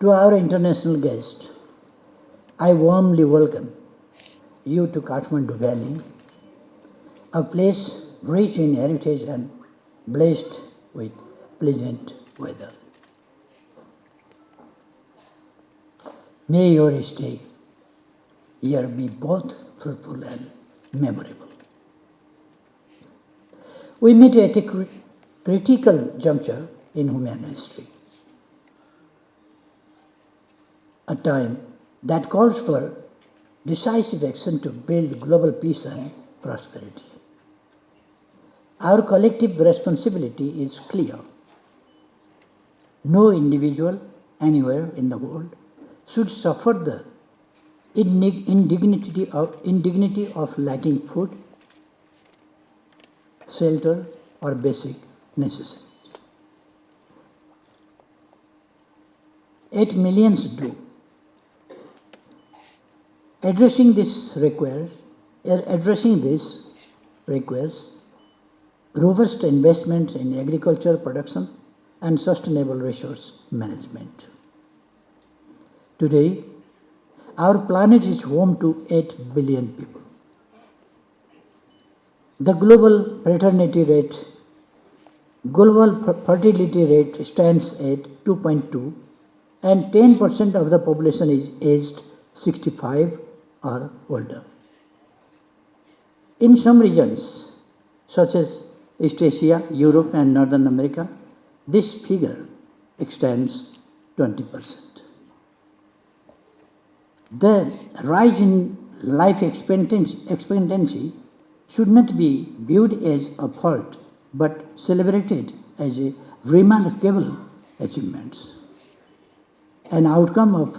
To our international guests, I warmly welcome you to Kathmandu Valley, a place rich in heritage and blessed with pleasant weather. May your stay here be both fruitful and memorable. We meet at a critical juncture in human history, a time that calls for decisive action to build global peace and prosperity. Our collective responsibility is clear. No individual anywhere in the world should suffer the indignity of lacking food, shelter, or basic necessities. 8 millions do. Addressing this requires robust investment in agriculture production and sustainable resource management. Today, our planet is home to 8 billion people. The global fertility rate stands at 2.2, and 10% of the population is aged 65 or older. In some regions, such as East Asia, Europe, and Northern America, this figure extends 20%. The rise in life expectancy should not be viewed as a fault, but celebrated as a remarkable achievement, an outcome of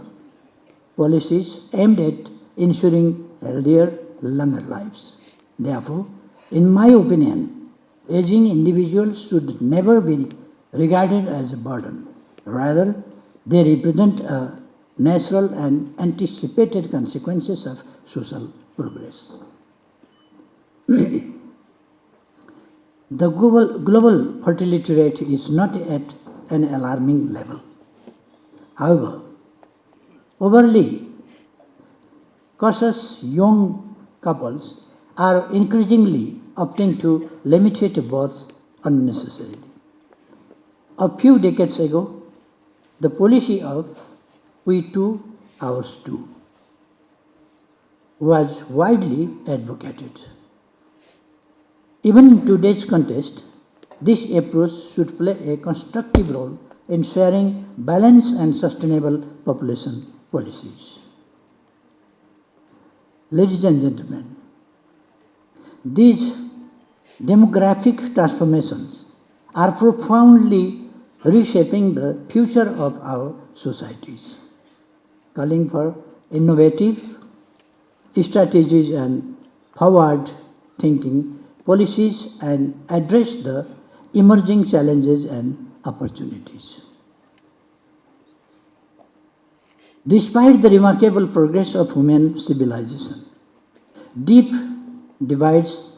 policies aimed at ensuring healthier, longer lives. Therefore, in my opinion, aging individuals should never be regarded as a burden. Rather, they represent a natural and anticipated consequences of social progress. The global fertility rate is not at an alarming level. However, overly cautious young couples are increasingly opting to limited births unnecessarily. A few decades ago, the policy of "we too, ours too" was widely advocated. Even in today's context, this approach should play a constructive role in sharing balanced and sustainable population policies. Ladies and gentlemen, these demographic transformations are profoundly reshaping the future of our societies, calling for innovative strategies and forward-thinking policies and address the emerging challenges and opportunities. Despite the remarkable progress of human civilization, deep divides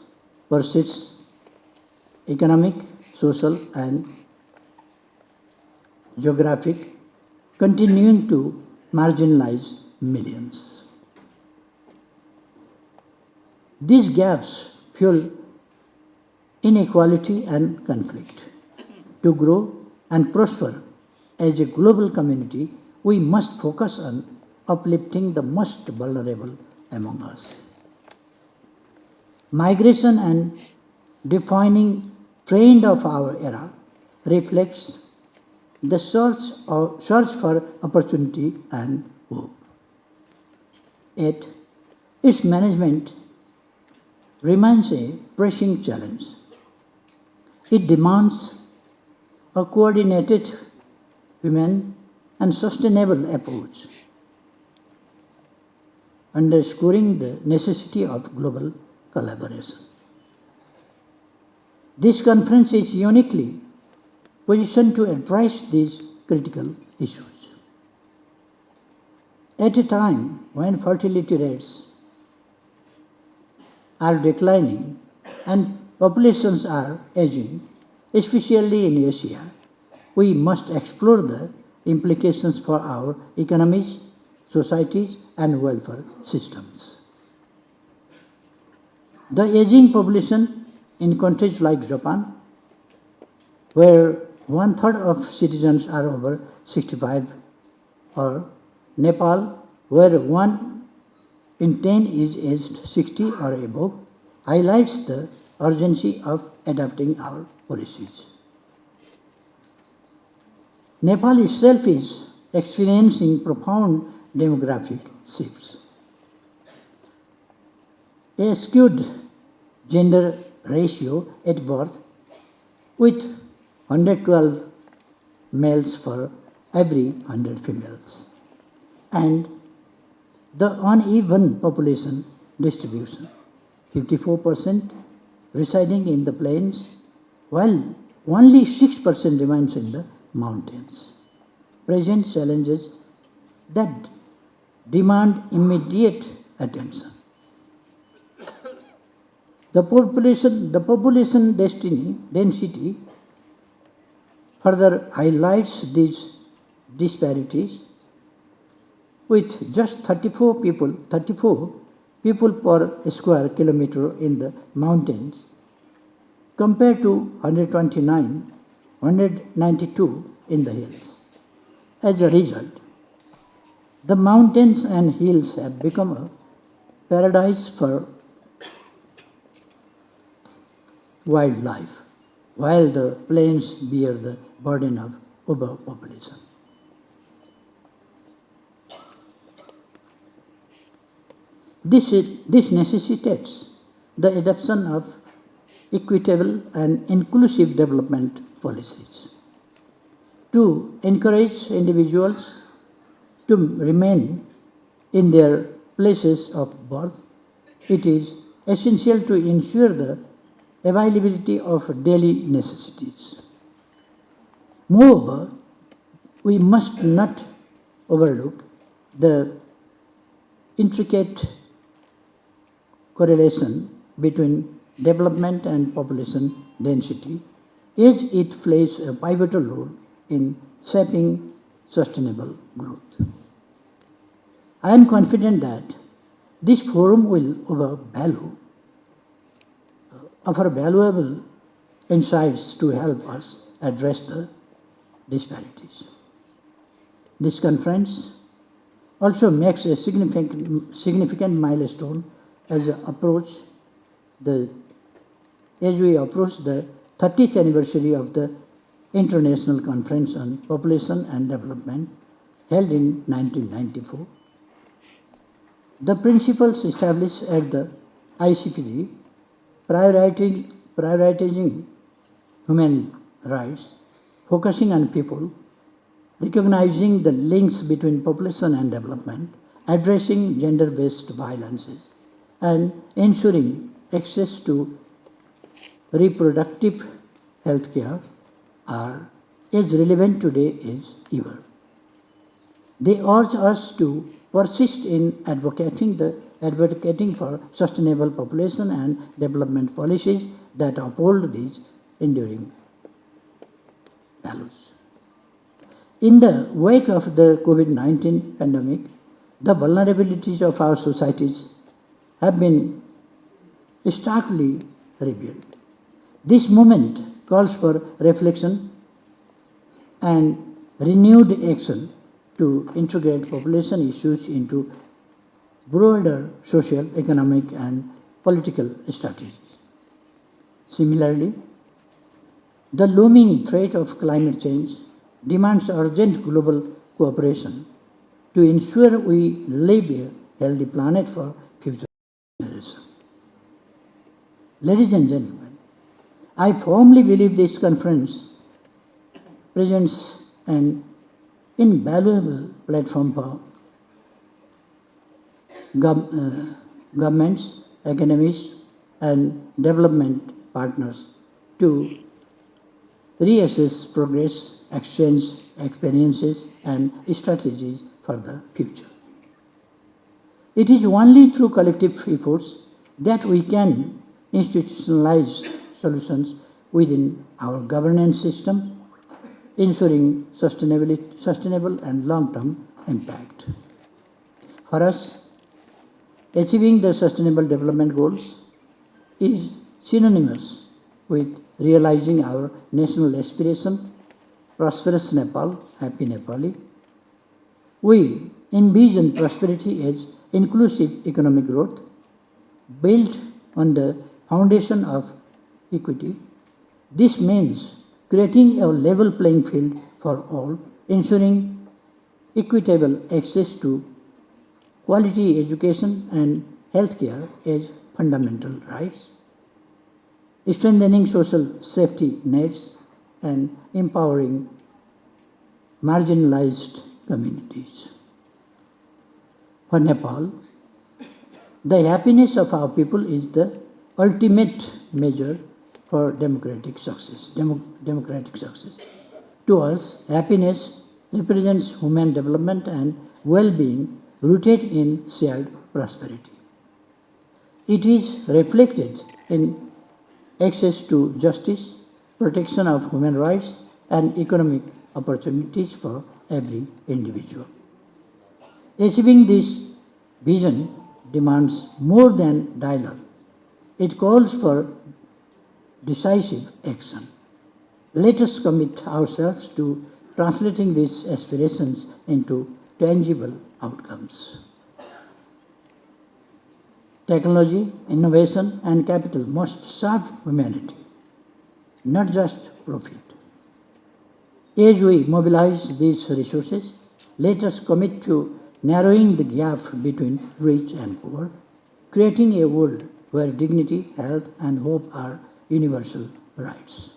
persist: economic, social, and geographic, continuing to marginalize millions. These gaps fuel inequality and conflict. To grow and prosper as a global community, we must focus on uplifting the most vulnerable among us. Migration and defining trend of our era reflects the search for opportunity and hope. Yet, its management remains a pressing challenge. It demands a coordinated, human, and sustainable approach, underscoring the necessity of global collaboration. This conference is uniquely positioned to address these critical issues. At a time when fertility rates are declining and populations are aging, especially in Asia, we must explore the implications for our economies, societies, and welfare systems. The aging population in countries like Japan, where one-third of citizens are over 65, or Nepal, where 1 in 10 is aged 60 or above, highlights the urgency of adapting our policies. Nepal itself is experiencing profound demographic shifts. A skewed gender ratio at birth, with 112 males for every 100 females, and the uneven population distribution, 54% residing in the plains, while only 6% remains in the mountains, present challenges that demand immediate attention. The population density further highlights these disparities, with just 34 people per square kilometer in the mountains compared to 192 in the hills. As a result, the mountains and hills have become a paradise for wildlife, while the plains bear the burden of overpopulation. This necessitates the adoption of equitable and inclusive development policies to encourage individuals to remain in their places of birth. It is essential to ensure the availability of daily necessities. Moreover, we must not overlook the intricate correlation between development and population density, as it plays a pivotal role in shaping sustainable growth. I am confident that this forum will offer valuable insights to help us address the disparities. This conference also makes a significant milestone as we approach the 30th anniversary of the International Conference on Population and Development held in 1994. The principles established at the ICPD, prioritizing human rights, focusing on people, recognizing the links between population and development, addressing gender-based violences, and ensuring access to reproductive health care are as relevant today as ever. They urge us to persist in advocating for sustainable population and development policies that uphold these enduring values. In the wake of the COVID-19 pandemic, the vulnerabilities of our societies have been starkly revealed. This moment calls for reflection and renewed action to integrate population issues into broader social, economic, and political strategies. Similarly, the looming threat of climate change demands urgent global cooperation to ensure we leave a healthy planet for future generations. Ladies and gentlemen, I firmly believe this conference presents an invaluable platform for governments, academics, and development partners to reassess progress, exchange experiences, and strategies for the future. It is only through collective efforts that we can institutionalize solutions within our governance system ensuring sustainable and long-term impact. For us, achieving the Sustainable Development Goals is synonymous with realizing our national aspiration, prosperous Nepal, happy Nepali. We envision prosperity as inclusive economic growth built on the foundation of equity. This means creating a level playing field for all, ensuring equitable access to quality education and healthcare as fundamental rights, strengthening social safety nets, and empowering marginalized communities. For Nepal, the happiness of our people is the ultimate measure for democratic success. To us, happiness represents human development and well-being rooted in shared prosperity. It is reflected in access to justice, protection of human rights, and economic opportunities for every individual. Achieving this vision demands more than dialogue. It calls for decisive action. Let us commit ourselves to translating these aspirations into tangible outcomes. Technology, innovation, and capital must serve humanity, not just profit. As we mobilize these resources, let us commit to narrowing the gap between rich and poor, creating a world where dignity, health, and hope are universal rights.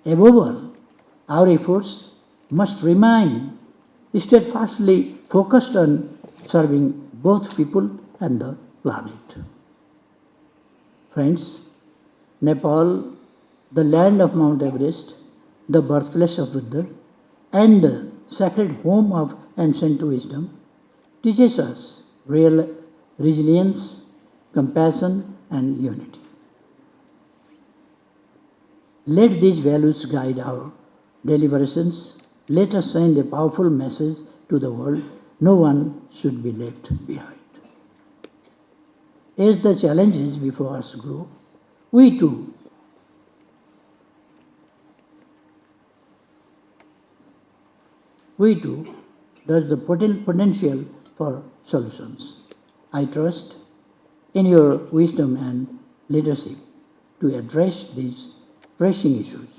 Above all, our efforts must remain steadfastly focused on serving both people and the planet. Friends, Nepal, the land of Mount Everest, the birthplace of Buddha, and the sacred home of ancient wisdom, teaches us real resilience, compassion, and unity. Let these values guide our deliberations. Let us send a powerful message to the world. No one should be left behind. As the challenges before us grow, we too there's the potential for solutions. I trust in your wisdom and leadership to address these pressing issues.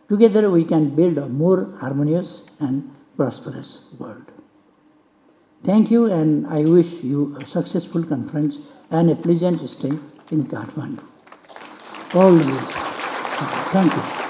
Together we can build a more harmonious and prosperous world. Thank you, and I wish you a successful conference and a pleasant stay in Kathmandu. All the best. Thank you.